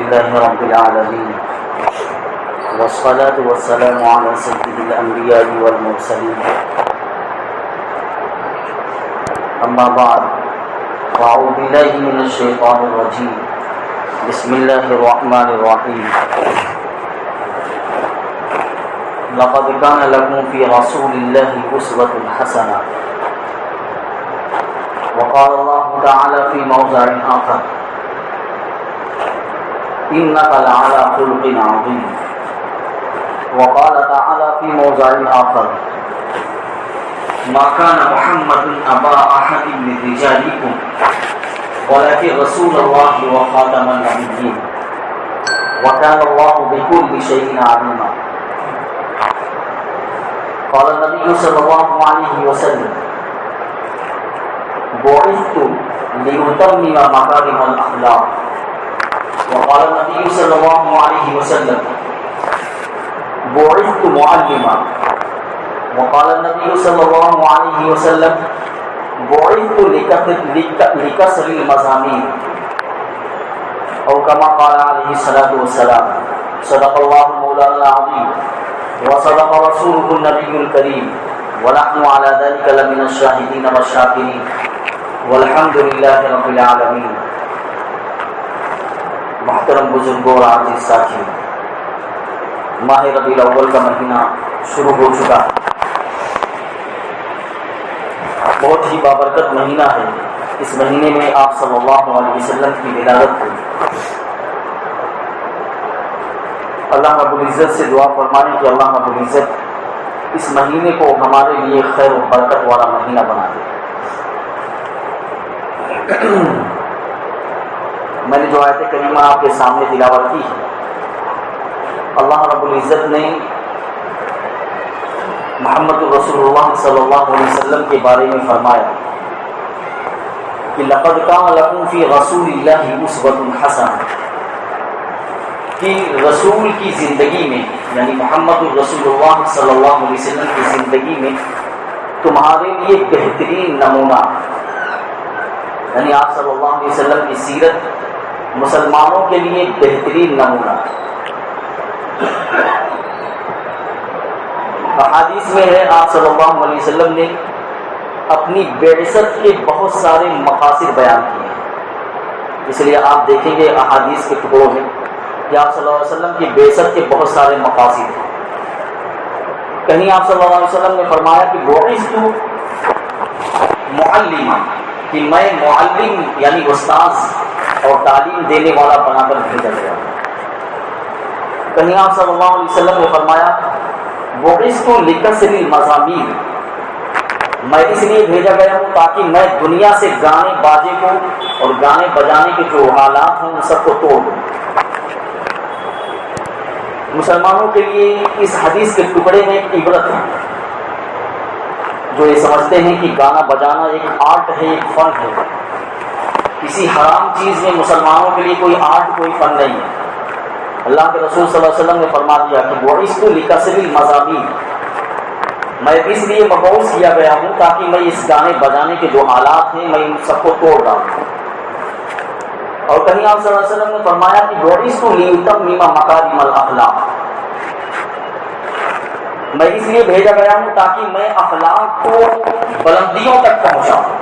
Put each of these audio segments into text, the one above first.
لله رب العالمين والصلاة والسلام على سيد الأنبياء والمرسلين أما بعد فأعوذ بالله من الشيطان الرجيم بسم الله الرحمن الرحيم لقد كان لكم في رسول الله أسوة حسنة وقال الله تعالى في موضع آخر إنك لعلى خلق عظيم وقال تعالى في موضع آخر ما كان محمد أبا أحد من رجالكم ولكن رسول الله وخاتم النبيين وكان الله بكل شيء عليما قال النبي صلى الله عليه وسلم بعثت لأتمم مكارم الأخلاق وقال النبي صلى الله عليه وسلم بعثت معلما وقال النبي صلى الله عليه وسلم بعثت لكسر المزامير أو كما قال عليه الصلاة والسلام صدق الله مولانا العظيم وصدق رسوله النبي الكريم ونحن على ذلك لمن الشاهدين والشاكرين والحمد لله رب العالمین۔ محترم بزرگوں اور عزیز ساتھی، ماہ ربیع الاول کا مہینہ شروع ہو چکا ہے۔ بہت ہی بابرکت مہینہ ہے۔ اس مہینے میں آپ صلی اللہ علیہ وسلم کی ولادت ہوئی۔ اللہ رب العزت سے دعا فرمائیں کہ اللہ رب العزت اس مہینے کو ہمارے لیے خیر و برکت والا مہینہ بنا دے۔ میں نے جو آیت کریمہ آپ کے سامنے تلاوت کی ہے، اللہ رب العزت نے محمد رسول اللہ صلی اللہ علیہ وسلم کے بارے میں فرمایا کہ لقد کان لکم فی رسول اللہ اسوۃ حسنہ، کہ رسول کی زندگی میں، یعنی محمد رسول اللہ صلی اللہ علیہ وسلم کی زندگی میں تمہارے لیے بہترین نمونہ، یعنی آپ صلی اللہ علیہ وسلم کی سیرت مسلمانوں کے لیے بہترین نمونہ۔ احادیث میں ہے آپ صلی اللہ علیہ وسلم نے اپنی بعثت کے بہت سارے مقاصد بیان کیے ہیں۔ اس لیے آپ دیکھیں گے احادیث کے ٹکڑوں میں کہ آپ صلی اللہ علیہ وسلم کی بعثت کے بہت سارے مقاصد ہیں۔ کہیں آپ صلی اللہ علیہ وسلم نے فرمایا کہ بعثت معلما، کہ میں معلم یعنی استاذ اور تعلیم دینے والا بنا کر بھیجا گیا۔ کہیں آپ صلی اللہ علیہ وسلم نے فرمایا بعثت لکسر المزامیر، میں اس لیے بھیجا گیا ہوں تاکہ میں دنیا سے گانے باجے کو اور گانے بجانے کے جو حالات ہیں ان سب کو توڑ دوں۔ مسلمانوں کے لیے اس حدیث کے ٹکڑے میں ایک عبرت ہے۔ جو یہ سمجھتے ہیں کہ گانا بجانا ایک آرٹ ہے، ایک فن ہے، کسی حرام چیز میں مسلمانوں کے لیے کوئی آرٹ کوئی فن نہیں ہے۔ اللہ کے رسول صلی اللہ علیہ وسلم نے فرما دیا کہ بعثت لکسر المزامیر، میں اس لیے مبعوث کیا گیا ہوں تاکہ میں اس گانے بجانے کے جو حالات ہیں میں ان سب کو توڑ ڈالوں۔ اور کہیں آپ صلی اللہ علیہ وسلم نے فرمایا کہ بعثت لأتمم مکارم الاخلاق، میں اس لیے بھیجا گیا ہوں تاکہ میں اخلاق کو بلندیوں تک پہنچاؤں۔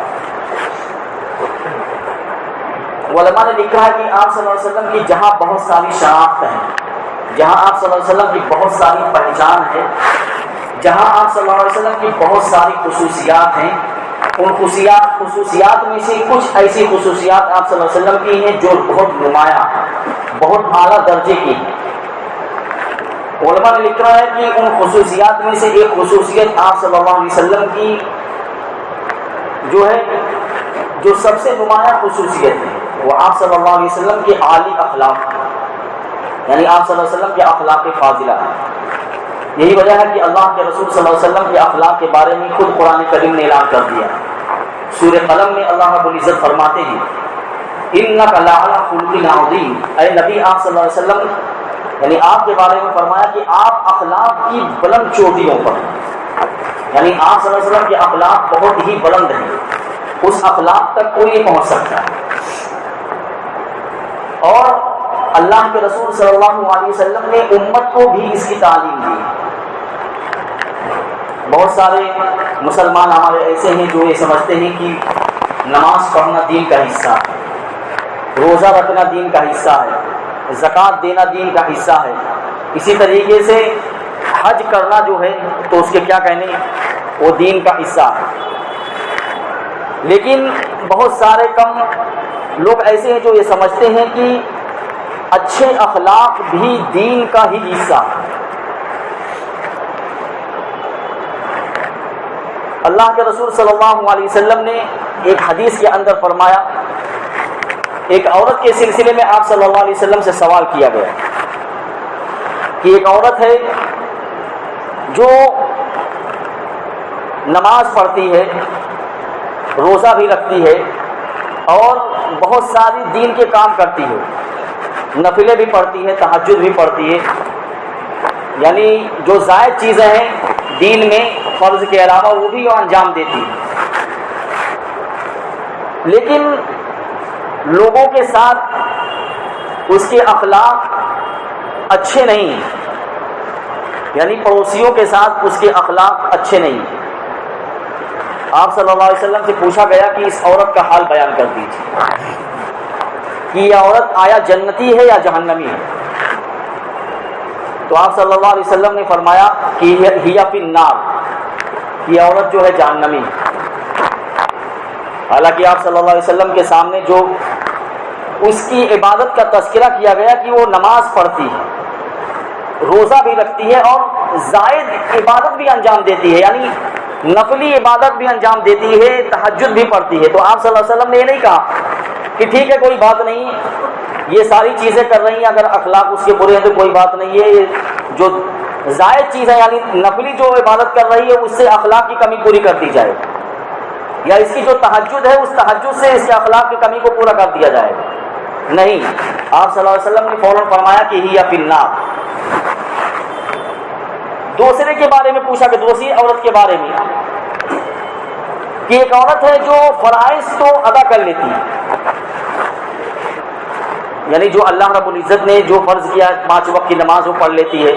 علماء نے لکھا ہے کہ آپ صلی اللہ علیہ وسلم کی جہاں بہت ساری شناخت ہے، جہاں آپ صلی اللہ علیہ وسلم کی بہت ساری پہچان ہے، جہاں آپ صلی اللہ علیہ وسلم کی بہت ساری خصوصیات ہیں، ان خصوصیات میں سے کچھ ایسی خصوصیات آپ صلی اللہ علیہ وسلم کی ہیں جو بہت نمایاں، بہت اعلیٰ درجے کی ہیں۔ علماء نے لکھا ہے کہ ان خصوصیات میں سے ایک خصوصیت آپ صلی اللہ علیہ وسلم کی جو ہے، جو سب سے نمایاں خصوصیت ہے، وہ آپ صلی اللہ علیہ وسلم کے عالی اخلاق ہیں، یعنی آپ صلی اللہ علیہ وسلم کے اخلاق فاضلہ ہیں۔ یہی وجہ ہے کہ اللہ کے رسول صلی اللہ علیہ وسلم کے اخلاق کے بارے میں خود قرآن کریم نے اعلان کر دیا۔ سورہ قلم میں اللہ رب العزت فرماتے ہیں انک لعلی خلق عظیم، اے نبی آپ صلی اللہ علیہ وسلم، یعنی آپ کے بارے میں فرمایا کہ آپ اخلاق کی بلند چوٹیوں پر، یعنی آپ صلی اللہ علیہ وسلم کے اخلاق بہت ہی بلند ہیں، اس اخلاق تک کوئی نہیں پہنچ سکتا ہے۔ اور اللہ کے رسول صلی اللہ علیہ وسلم نے امت کو بھی اس کی تعلیم دی۔ بہت سارے مسلمان ہمارے ایسے ہیں جو یہ سمجھتے ہیں کہ نماز پڑھنا دین کا حصہ ہے، روزہ رکھنا دین کا حصہ ہے، زکوٰۃ دینا دین کا حصہ ہے، اسی طریقے سے حج کرنا جو ہے تو اس کے کیا کہنے، وہ دین کا حصہ ہے۔ لیکن بہت سارے کم لوگ ایسے ہیں جو یہ سمجھتے ہیں کہ اچھے اخلاق بھی دین کا ہی حصہ ہے۔ اللہ کے رسول صلی اللہ علیہ وسلم نے ایک حدیث کے اندر فرمایا، ایک عورت کے سلسلے میں آپ صلی اللہ علیہ وسلم سے سوال کیا گیا کہ ایک عورت ہے جو نماز پڑھتی ہے، روزہ بھی رکھتی ہے اور بہت ساری دین کے کام کرتی ہے، نفلیں بھی پڑھتی ہے، تہجد بھی پڑھتی ہے، یعنی جو زائد چیزیں ہیں دین میں فرض کے علاوہ وہ بھی انجام دیتی ہے، لیکن لوگوں کے ساتھ اس کے اخلاق اچھے نہیں ہیں، یعنی پڑوسیوں کے ساتھ اس کے اخلاق اچھے نہیں ہیں۔ آپ صلی اللہ علیہ وسلم سے پوچھا گیا کہ اس عورت کا حال بیان کر دیجیے کہ یہ عورت آیا جنتی ہے یا جہنمی ہے؟ تو آپ صلی اللہ علیہ وسلم نے فرمایا کہ ہی فی النار، یہ عورت جو ہے جہنمی ہے۔ حالانکہ آپ صلی اللہ علیہ وسلم کے سامنے جو اس کی عبادت کا تذکرہ کیا گیا کہ وہ نماز پڑھتی ہے، روزہ بھی رکھتی ہے اور زائد عبادت بھی انجام دیتی ہے، یعنی نفلی عبادت بھی انجام دیتی ہے، تہجد بھی پڑھتی ہے، تو آپ صلی اللہ علیہ وسلم نے یہ نہیں کہا کہ ٹھیک ہے کوئی بات نہیں، یہ ساری چیزیں کر رہی ہیں، اگر اخلاق اس کے برے ہیں تو کوئی بات نہیں ہے، جو زائد چیز ہے یعنی نفلی جو عبادت کر رہی ہے اس سے اخلاق کی کمی پوری کر دی جائے، یا اس کی جو تہجد ہے اس تہجد سے اس کے اخلاق کی کمی کو پورا کر دیا جائے۔ نہیں، آپ صلی اللہ علیہ وسلم نے فوراً فرمایا کہ ہی فی النار۔ دوسرے کے بارے میں پوچھا کہ دوسری عورت کے بارے میں کہ ایک عورت ہے جو فرائض تو ادا کر لیتی ہے، یعنی جو اللہ رب العزت نے جو فرض کیا 5 وقت کی نماز وہ پڑھ لیتی ہے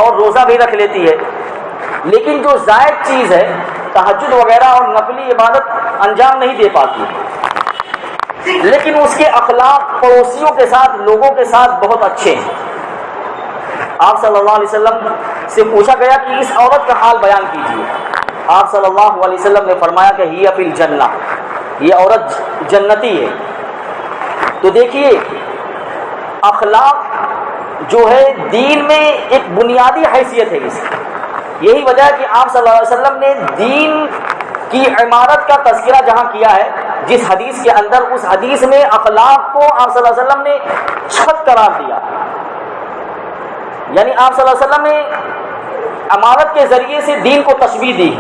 اور روزہ بھی رکھ لیتی ہے، لیکن جو زائد چیز ہے تہجد وغیرہ اور نفلی عبادت انجام نہیں دے پاتی، لیکن اس کے اخلاق پڑوسیوں کے ساتھ، لوگوں کے ساتھ بہت اچھے ہیں۔ آپ صلی اللہ علیہ وسلم سے پوچھا گیا کہ اس عورت کا حال بیان کیجیے۔ آپ صلی اللہ علیہ وسلم نے فرمایا کہ ہی فی الجنہ، یہ عورت جنتی ہے۔ تو دیکھیے اخلاق جو ہے دین میں ایک بنیادی حیثیت ہے اس کی، یہی وجہ ہے کہ آپ صلی اللہ علیہ وسلم نے دین کی عمارت کا تذکرہ جہاں کیا ہے، جس حدیث کے اندر، اس حدیث میں اخلاق کو آپ صلی اللہ علیہ وسلم نے چھت قرار دیا، یعنی آپ صلی اللہ علیہ وسلم نے عمارت کے ذریعے سے دین کو تشبیہ دی،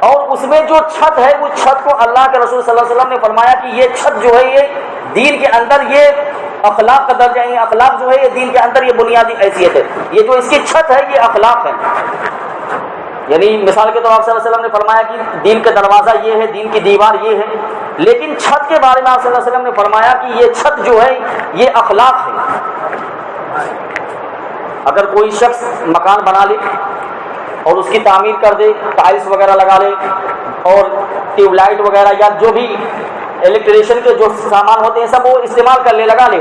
اور اس میں جو چھت ہے وہ چھت کو اللہ کے رسول صلی اللہ علیہ وسلم نے فرمایا کہ یہ چھت جو ہے یہ دین کے اندر یہ اخلاق کا درجہ ہے، اخلاق جو ہے یہ دین کے اندر یہ بنیادی حیثیت ہے، یہ جو اس کی چھت ہے یہ اخلاق ہے۔ یعنی مثال کے طور پر آپ صلی اللہ علیہ وسلم نے فرمایا کہ دین کا دروازہ یہ ہے، دین کی دیوار یہ ہے، لیکن چھت کے بارے میں آپ صلی اللہ علیہ وسلم نے فرمایا کہ یہ چھت جو ہے یہ اخلاق ہے۔ اگر کوئی شخص مکان بنا لے اور اس کی تعمیر کر دے، ٹائلز وغیرہ لگا لے اور ٹیوب لائٹ وغیرہ یا جو بھی الیکٹریشین کے جو سامان ہوتے ہیں سب وہ استعمال کر لے، لگا لے،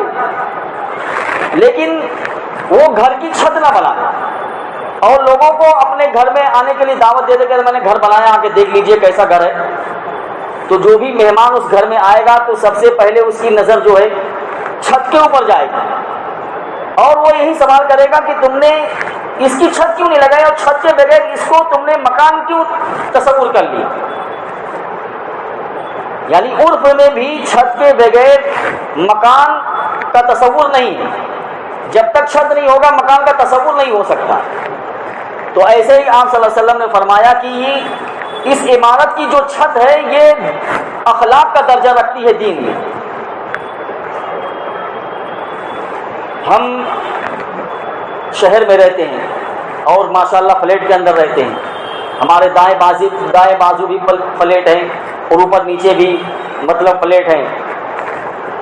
لیکن وہ گھر کی چھت نہ بنا لے اور لوگوں کو اپنے گھر میں آنے کے لیے دعوت دے دے کہ میں نے گھر بنایا، آ کے دیکھ لیجئے کیسا گھر ہے، تو جو بھی مہمان اس گھر میں آئے گا تو سب سے پہلے اس کی نظر جو ہے چھت کے اوپر جائے گی اور وہ یہی سوال کرے گا کہ تم نے اس کی چھت کیوں نہیں لگائی اور چھت کے بغیر اس کو تم نے مکان کیوں تصور کر لیا۔ یعنی عرف میں بھی چھت کے بغیر مکان کا تصور نہیں ہے، جب تک چھت نہیں ہوگا مکان کا تصور نہیں ہو سکتا۔ تو ایسے ہی آپ صلی اللہ علیہ وسلم نے فرمایا کہ اس عمارت کی جو چھت ہے یہ اخلاق کا درجہ رکھتی ہے دین میں۔ ہم شہر میں رہتے ہیں اور ماشاءاللہ فلیٹ کے اندر رہتے ہیں، ہمارے دائیں بازو بھی فلیٹ ہیں اور اوپر نیچے بھی مطلب فلیٹ ہیں،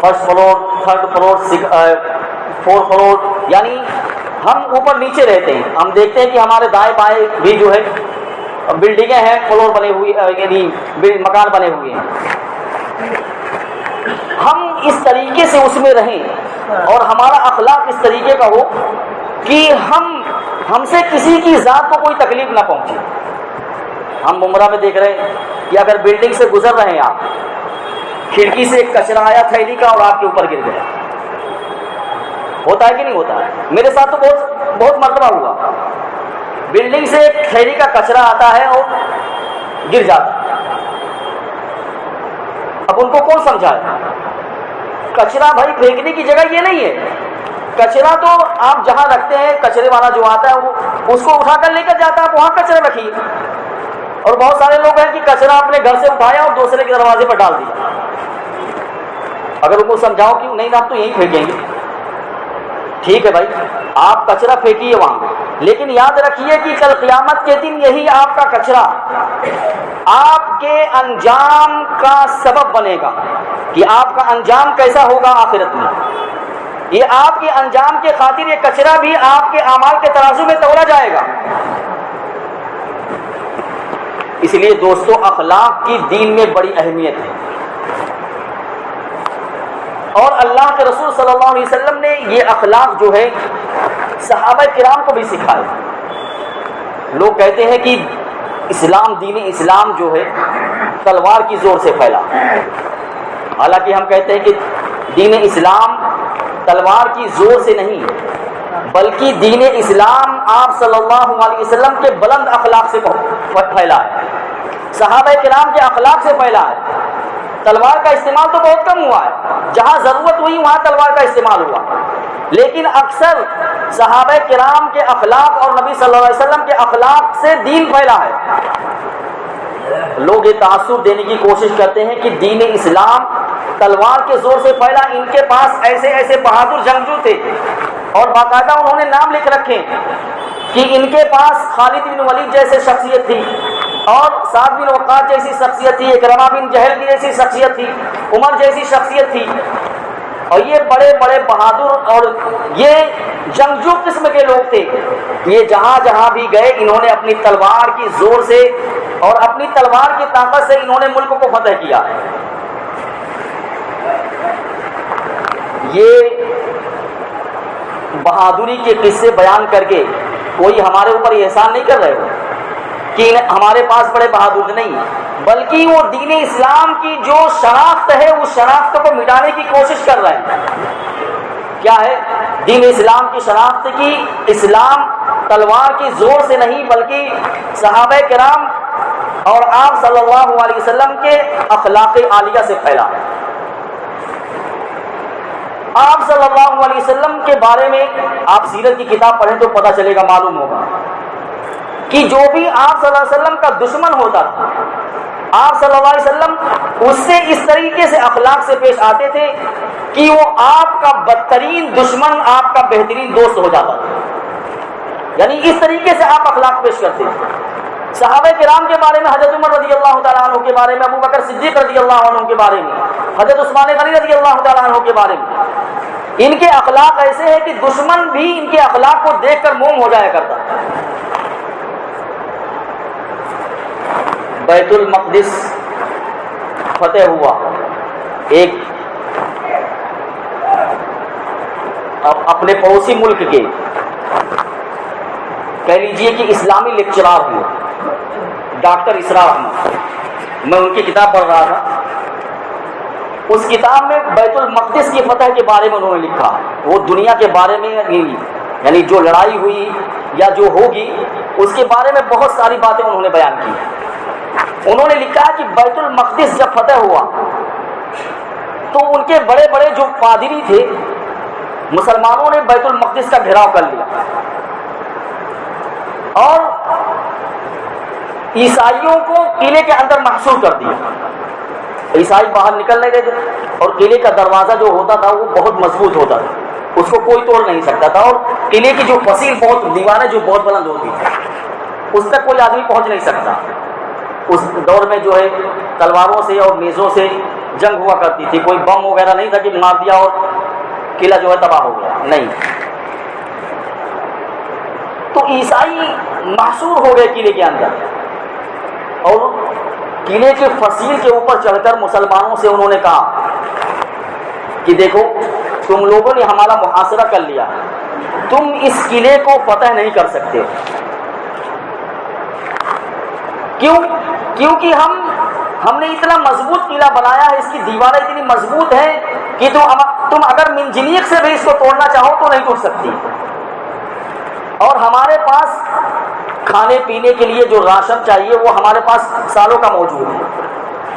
first floor, third floor, fourth floor, یعنی ہم اوپر نیچے رہتے ہیں. ہم دیکھتے ہیں کہ ہمارے دائیں بائیں بھی جو ہے بلڈنگیں ہیں، فلور بنے ہوئے، یعنی مکان بنے ہوئے ہیں. ہم اس طریقے سے اس میں رہیں اور ہمارا اخلاق اس طریقے کا ہو کہ ہم سے کسی کی ذات کو کوئی تکلیف نہ پہنچے. ہم ممرہ میں دیکھ رہے ہیں کہ اگر بلڈنگ سے گزر رہے ہیں آپ، کھڑکی سے ایک کچرا آیا تھیلی کا اور آپ کے اوپر گر گیا. ہوتا ہے کہ نہیں ہوتا ہے؟ میرے ساتھ تو بہت مرتبہ ہوا. بلڈنگ سے ایک تھیلی کا کچرا آتا ہے اور گر جاتا ہے. اب ان کو کون سمجھائے؟ کچرا بھائی پھینکنے کی جگہ یہ نہیں ہے. کچرا تو آپ جہاں رکھتے ہیں، کچرے والا جو آتا ہے وہ اس کو اٹھا کر لے کر جاتا ہے، وہاں کچرا رکھیے. اور بہت سارے لوگ ہیں کہ کچرا اپنے گھر سے اٹھایا اور دوسرے کے دروازے پر ڈال دیا. اگر ان کو سمجھاؤ کہ نہیں آپ تو یہیں پھینکیں گے، ٹھیک ہے بھائی آپ کچرا پھینکیے وہاں، لیکن یاد رکھیے کہ کل قیامت کے دن یہی آپ کا کچرا آپ کے انجام کا سبب بنے گا کہ آپ کا انجام کیسا ہوگا آخرت میں. یہ آپ کے انجام کے خاطر یہ کچرا بھی آپ کے اعمال کے ترازو میں تولا جائے گا. اس لیے دوستو اخلاق کی دین میں بڑی اہمیت ہے، اور اللہ کے رسول صلی اللہ علیہ وسلم نے یہ اخلاق جو ہے صحابہ کرام کو بھی سکھائے. لوگ کہتے ہیں کہ اسلام، دین اسلام جو ہے تلوار کی زور سے پھیلا، حالانکہ ہم کہتے ہیں کہ دین اسلام تلوار کی زور سے نہیں بلکہ دین اسلام آپ صلی اللہ علیہ وسلم کے بلند اخلاق سے پھیلا ہے، صحابہ کرام کے اخلاق سے پھیلا ہے. تلوار کا استعمال تو بہت کم ہوا ہے، جہاں ضرورت ہوئی وہاں تلوار کا استعمال ہوا، لیکن اکثر صحابہ کرام کے اخلاق اور نبی صلی اللہ علیہ وسلم کے اخلاق سے دین پھیلا ہے. لوگ یہ تعصب دینے کی کوشش کرتے ہیں کہ دین اسلام تلوار کے زور سے پھیلا. ان کے پاس ایسے ایسے بہادر جنگجو تھے اور باقاعدہ انہوں نے نام لکھ رکھے کہ ان کے پاس خالد بن ولید جیسے شخصیت تھی، اور سعد بن وقاص جیسی شخصیت تھی، اکرمہ بن جہل کی جیسی شخصیت تھی، عمر جیسی شخصیت تھی. اور یہ بڑے بڑے بہادر اور یہ جنگجو قسم کے لوگ تھے. یہ جہاں جہاں بھی گئے انہوں نے اپنی تلوار کی زور سے اور اپنی تلوار کی طاقت سے انہوں نے ملک کو فتح کیا. یہ بہادری کے قصے بیان کر کے کوئی ہمارے اوپر احسان نہیں کر رہے ہو کہ ہمارے پاس بڑے بہادر نہیں، بلکہ وہ دین اسلام کی جو شناخت ہے اس شناخت کو مٹانے کی کوشش کر رہے ہیں. کیا ہے دین اسلام کی شناخت؟ کی اسلام تلوار کی زور سے نہیں بلکہ صحابہ کرام اور آپ صلی اللہ علیہ وسلم کے اخلاق عالیہ سے پھیلا. آپ صلی اللہ علیہ وسلم کے بارے میں آپ سیرت کی کتاب پڑھیں تو پتہ چلے گا، معلوم ہوگا کہ جو بھی آپ صلی اللہ علیہ وسلم کا دشمن ہوتا تھا آپ صلی اللہ علیہ وسلم اس سے اس طریقے سے اخلاق سے پیش آتے تھے کہ وہ آپ کا بدترین دشمن آپ کا بہترین دوست ہو جاتا تھا. یعنی اس طریقے سے آپ اخلاق پیش کرتے تھے. صحابہ کرام کے بارے میں حضرت عمر رضی اللہ تعالیٰ عنہ کے بارے میں، ابو بکر صدیق رضی اللہ عنہ کے بارے میں، حضرت عثمان غنی رضی اللہ تعالیٰ عنہ کے بارے میں ان کے اخلاق ایسے ہیں کہ دشمن بھی ان کے اخلاق کو دیکھ کر موم ہو جایا کرتا. بیت المقدس فتح ہوا، ایک اپنے پڑوسی ملک کے کہہ لیجئے کہ اسلامی لیکچرار ہوئے، ڈاکٹر اسرار احمد. میں ان کی کتاب پڑھ رہا تھا، اس کتاب میں بیت المقدس کی فتح کے بارے میں انہوں نے لکھا. وہ دنیا کے بارے میں یعنی جو لڑائی ہوئی یا جو ہوگی اس کے بارے میں بہت ساری باتیں انہوں نے بیان کی. انہوں نے لکھا کہ بیت المقدس جب فتح ہوا تو ان کے بڑے بڑے جو پادری تھے مسلمانوں نے بیت المقدس کا گھیراؤ کر لیا اور عیسائیوں کو قلعے کے اندر محصور کر دیا. عیسائی باہر نکل نہیں رہے تھے اور قلعے کا دروازہ جو ہوتا تھا وہ بہت مضبوط ہوتا تھا، اس کو کوئی توڑ نہیں سکتا تھا. اور قلعے کی جو فصیل بہت دیواریں جو بہت بلند ہوتی تھی اس تک کوئی آدمی پہنچ نہیں سکتا. اس دور میں جو ہے تلواروں سے اور نیزوں سے جنگ ہوا کرتی تھی، کوئی بم وغیرہ نہیں تھا کہ مار دیا اور قلعہ جو ہے تباہ ہو گیا، نہیں۔ تو عیسائی محصور ہو گئے قلعے کے اندر، اور قلعے کے فصیل کے اوپر چڑھ کر مسلمانوں سے انہوں نے کہا کہ دیکھو تم لوگوں نے ہمارا محاصرہ کر لیا، تم اس قلعے کو فتح نہیں کر سکتے۔ کیوں؟ کیونکہ ہم نے اتنا مضبوط قلعہ بنایا ہے، اس کی دیواریں اتنی مضبوط ہیں کہ تم اگر منجنیق سے بھی اس کو توڑنا چاہو تو نہیں توڑ سکتی، اور ہمارے پاس کھانے پینے کے لیے جو راشن چاہیے وہ ہمارے پاس سالوں کا موجود ہے،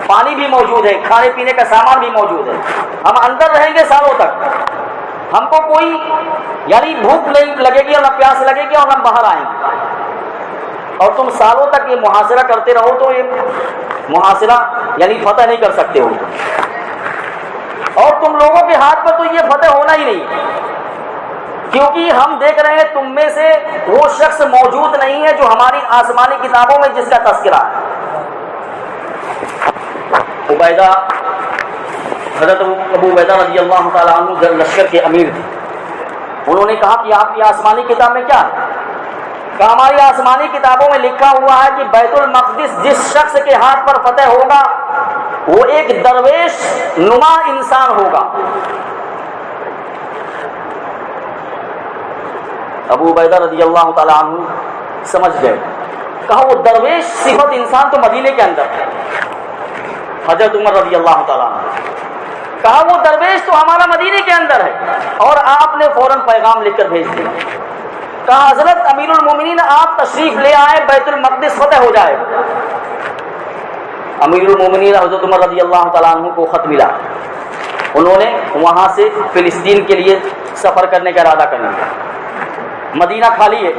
پانی بھی موجود ہے، کھانے پینے کا سامان بھی موجود ہے، ہم اندر رہیں گے سالوں تک، ہم کو کوئی یعنی بھوک نہیں لگے گی اور نہ پیاس لگے گی اور نہ باہر آئیں گے، اور تم سالوں تک یہ محاصرہ کرتے رہو تو یہ محاصرہ یعنی فتح نہیں کر سکتے ہو، اور تم لوگوں کے ہاتھ پر تو یہ فتح ہونا ہی نہیں، کیونکہ ہم دیکھ رہے ہیں تم میں سے وہ شخص موجود نہیں ہے جو ہماری آسمانی کتابوں میں جس کا تذکرہ ہے۔ حضرت ابو عبیدہ رضی اللہ تعالیٰ عنہ لشکر کے امیر تھے، انہوں نے کہا کہ آپ کی آسمانی کتاب میں کیا ہے؟ کہ ہماری آسمانی کتابوں میں لکھا ہوا ہے کہ بیت المقدس جس شخص کے ہاتھ پر فتح ہوگا وہ ایک درویش نما انسان ہوگا۔ ابو عبیدہ رضی اللہ تعالیٰ عنہ سمجھ گئے، کہا وہ درویش صفت انسان تو مدینے کے اندر ہے۔ حضرت عمر رضی اللہ تعالیٰ عنہ کہا وہ درویش تو ہمارا مدینے کے اندر ہے، اور آپ نے فوراً پیغام لکھ کر بھیج دیا، کہا حضرت امیر المومنین آپ تشریف لے آئے، بیت المقدس فتح ہو جائے۔ امیر المومنین حضرت عمر رضی اللہ تعالیٰ عنہ کو خط ملا، انہوں نے وہاں سے فلسطین کے لیے سفر کرنے کا ارادہ کر لیا۔ مدینہ خالی ہے،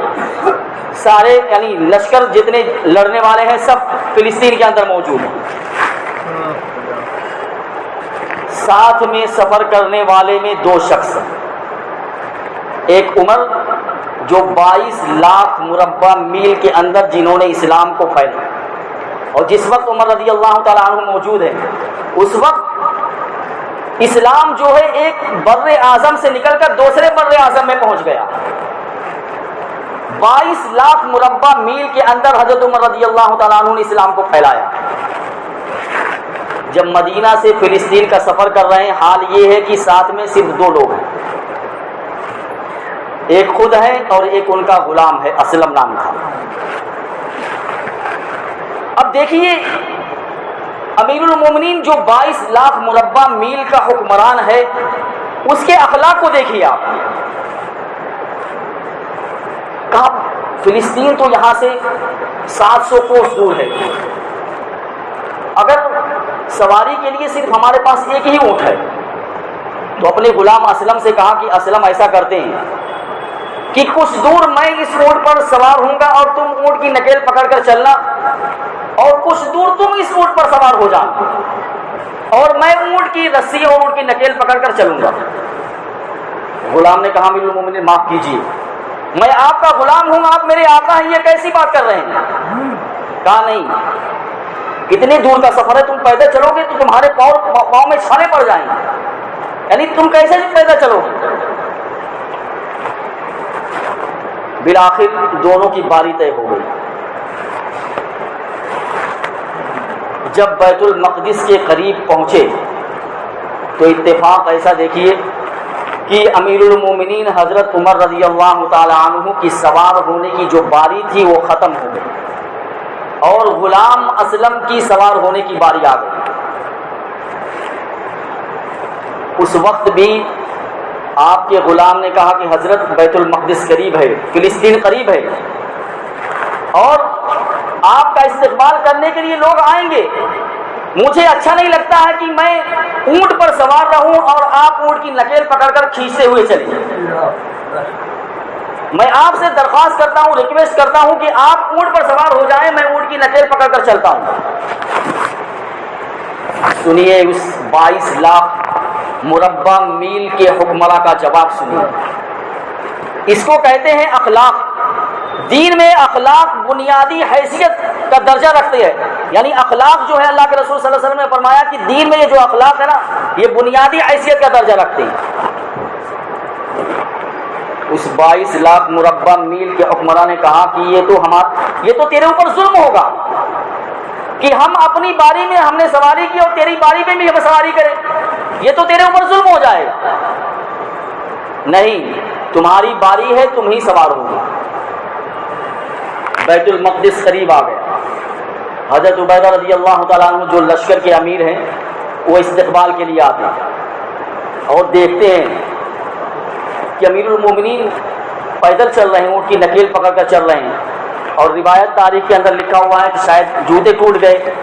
سارے یعنی لشکر جتنے لڑنے والے ہیں سب فلسطین کے اندر موجود ہیں۔ ساتھ میں سفر کرنے والے میں دو شخص، ایک عمر جو 22 لاکھ مربع میل کے اندر جنہوں نے اسلام کو پھیلایا، اور جس وقت عمر رضی اللہ تعالیٰ عنہ موجود ہے اس وقت اسلام جو ہے ایک بر اعظم سے نکل کر دوسرے بر اعظم میں پہنچ گیا۔ 22 لاکھ مربع میل کے اندر حضرت عمر رضی اللہ تعالیٰ عنہ نے اسلام کو پھیلایا۔ جب مدینہ سے فلسطین کا سفر کر رہے ہیں، حال یہ ہے کہ ساتھ میں صرف دو لوگ ہیں، ایک خود ہے اور ایک ان کا غلام ہے، اسلم نام تھا۔ اب دیکھیے امیر المومنین جو 22 لاکھ مربع میل کا حکمران ہے، اس کے اخلاق کو دیکھیے آپ۔ کہا فلسطین تو یہاں سے 700 کوس دور ہے، اگر سواری کے لیے صرف ہمارے پاس ایک ہی اونٹ ہے، تو اپنے غلام اسلم سے کہا کہ اسلم ایسا کرتے ہیں کہ کچھ دور میں اس اونٹ پر سوار ہوں گا اور تم اونٹ کی نکیل پکڑ کر چلنا، اور کچھ دور تم اس اونٹ پر سوار ہو جانا، اور میں اونٹ کی رسی اور اونٹ کی نکیل پکڑ کر چلوں گا۔ غلام نے کہا امیر المومنین معاف کیجیے، میں آپ کا غلام ہوں، آپ میرے آقا ہیں، یہ کیسی بات کر رہے ہیں؟ کہا نہیں، کتنے دور کا سفر ہے، تم پیدل چلو گے تو تمہارے پاؤں میں چھالے پڑ جائیں گے، یعنی تم کیسے پیدل چلو گے؟ بالآخر دونوں کی باری طے ہو گئی۔ جب بیت المقدس کے قریب پہنچے تو اتفاق ایسا دیکھیے کہ امیر المومنین حضرت عمر رضی اللہ تعالی عنہ کی سوار ہونے کی جو باری تھی وہ ختم ہو گئی، اور غلام اسلم کی سوار ہونے کی باری آ گئی۔ اس وقت بھی آپ کے غلام نے کہا کہ حضرت بیت المقدس قریب ہے، فلسطین قریب ہے، اور آپ کا استقبال کرنے کے لیے لوگ آئیں گے، مجھے اچھا نہیں لگتا ہے کہ میں اونٹ پر سوار رہوں اور آپ اونٹ کی نکیل پکڑ کر کھینچتے ہوئے چلیے۔ میں آپ سے درخواست کرتا ہوں، ریکویسٹ کرتا ہوں کہ آپ اونٹ پر سوار ہو جائیں، میں اونٹ کی نکیل پکڑ کر چلتا ہوں۔ سنیے اس 22 لاکھ مربع میل کے حکمراں کا جواب سنیے، اس کو کہتے ہیں اخلاق۔ دین میں اخلاق بنیادی حیثیت کا درجہ رکھتے ہیں، یعنی اخلاق جو ہے اللہ کے رسول صلی اللہ علیہ وسلم نے فرمایا کہ دین میں یہ جو اخلاق ہے نا یہ بنیادی حیثیت کا درجہ رکھتے ہیں۔ اس 22 لاکھ مربع میل کے حکمراں نے کہا کہ یہ تو تیرے اوپر ظلم ہوگا کہ ہم اپنی باری میں ہم نے سواری کی اور تیری باری میں بھی ہم سواری کریں، یہ تو تیرے اوپر ظلم ہو جائے گا۔ نہیں، تمہاری باری ہے، تم ہی سوار ہوگے۔ بیت المقدس قریب آ گیا۔ حضرت عبیدہ رضی اللہ تعالیٰ عنہ جو لشکر کے امیر ہیں وہ استقبال کے لیے آتے ہیں اور دیکھتے ہیں کہ امیر المومنین پیدل چل رہے ہیں، اونٹ کی نکیل پکڑ کر چل رہے ہیں، اور روایت تاریخ کے اندر لکھا ہوا ہے کہ شاید جوتے ٹوٹ گئے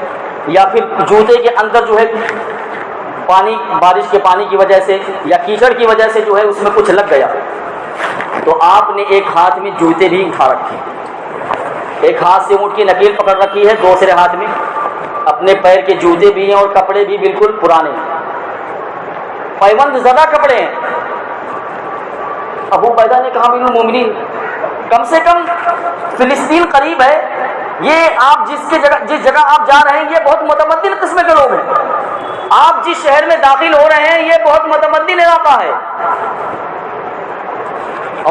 یا پھر جوتے کے اندر جو ہے پانی، بارش کے پانی کی وجہ سے یا کیچڑ کی وجہ سے جو ہے اس میں کچھ لگ گیا۔ تو آپ نے ایک ہاتھ میں جوتے بھی اٹھا رکھے، ایک ہاتھ سے اونٹ کی نکیل پکڑ رکھی ہے، دوسرے ہاتھ میں اپنے پیر کے جوتے بھی ہیں اور کپڑے بھی بالکل پرانے ہیں، پیوند زدہ کپڑے ہیں۔ ابو عبیدہ نے کہا امیر المومنین کم سے کم فلسطین قریب ہے، یہ آپ جس جگہ آپ جا رہے ہیں یہ بہت متمدن قسم کے لوگ ہیں، آپ جس شہر میں داخل ہو رہے ہیں یہ بہت متمدن علاقہ ہے،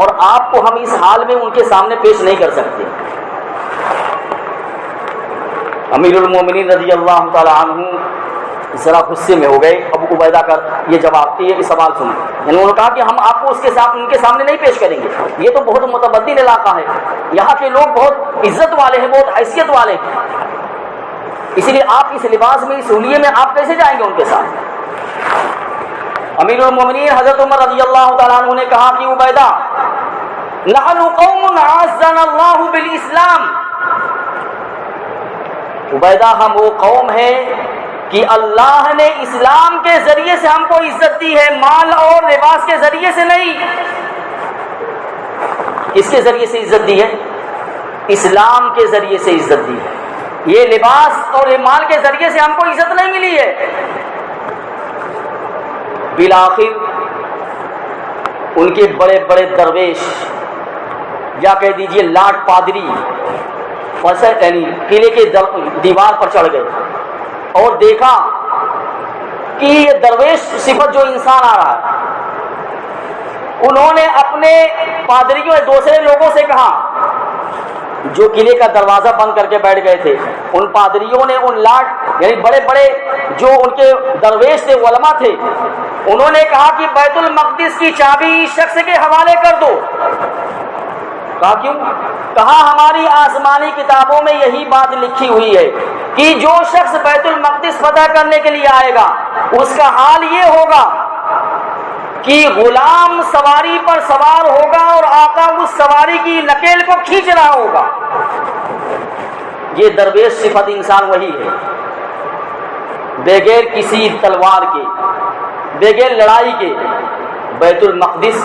اور آپ کو ہم اس حال میں ان کے سامنے پیش نہیں کر سکتے۔ امیر المومنین رضی اللہ تعالی عنہ ذرا غصے میں ہو گئے۔ ابو عبیدہ کا یہ جواب، یہ سوال سنیں، یعنی انہوں نے کہا کہ ہم آپ کو ان کے سامنے نہیں پیش کریں گے، یہ تو بہت متبدل علاقہ ہے، یہاں کے لوگ بہت عزت والے ہیں، بہت حیثیت والے ہیں، اسی لیے آپ اس لباس میں، اس حلیے میں آپ کیسے جائیں گے ان کے ساتھ؟ امیر المومنین حضرت عمر رضی اللہ تعالیٰ عنہ نے کہا کہ عبیدہ نحن قوم اعزنا اللہ بالاسلام، عبیدہ ہم وہ قوم ہیں کہ اللہ نے اسلام کے ذریعے سے ہم کو عزت دی ہے، مال اور لباس کے ذریعے سے نہیں۔ کس کے ذریعے سے عزت دی ہے؟ اسلام کے ذریعے سے عزت دی ہے، یہ لباس اور مال کے ذریعے سے ہم کو عزت نہیں ملی ہے۔ بالآخر ان کے بڑے بڑے درویش یا کہہ دیجئے لاٹ پادری یعنی قلعے کے دیوار پر چڑھ گئے اور دیکھا کہ یہ درویش صفت جو انسان آ رہا ہے، انہوں نے اپنے پادریوں اور دوسرے لوگوں سے کہا جو قلعے کا دروازہ بند کر کے بیٹھ گئے تھے، ان پادریوں نے ان لاٹ یعنی بڑے بڑے جو ان کے درویش تھے، علماء تھے، انہوں نے کہا کہ بیت المقدس کی چابی اس شخص کے حوالے کر دو۔ کہا کیوں؟ کہا ہماری آسمانی کتابوں میں یہی بات لکھی ہوئی ہے کہ جو شخص بیت المقدس فتح کرنے کے لیے آئے گا اس کا حال یہ ہوگا کہ غلام سواری پر سوار ہوگا اور آقا اس سواری کی نکیل کو کھینچ رہا ہوگا۔ یہ درویش صفت انسان وہی ہے، بغیر کسی تلوار کے، بغیر لڑائی کے بیت المقدس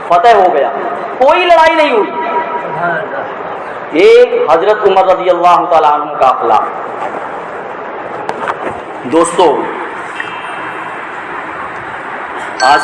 فتح ہو گیا، کوئی لڑائی نہیں ہوئی۔ یہ حضرت عمر رضی اللہ تعالیٰ عنہ کا اخلاق۔ دوستو، آج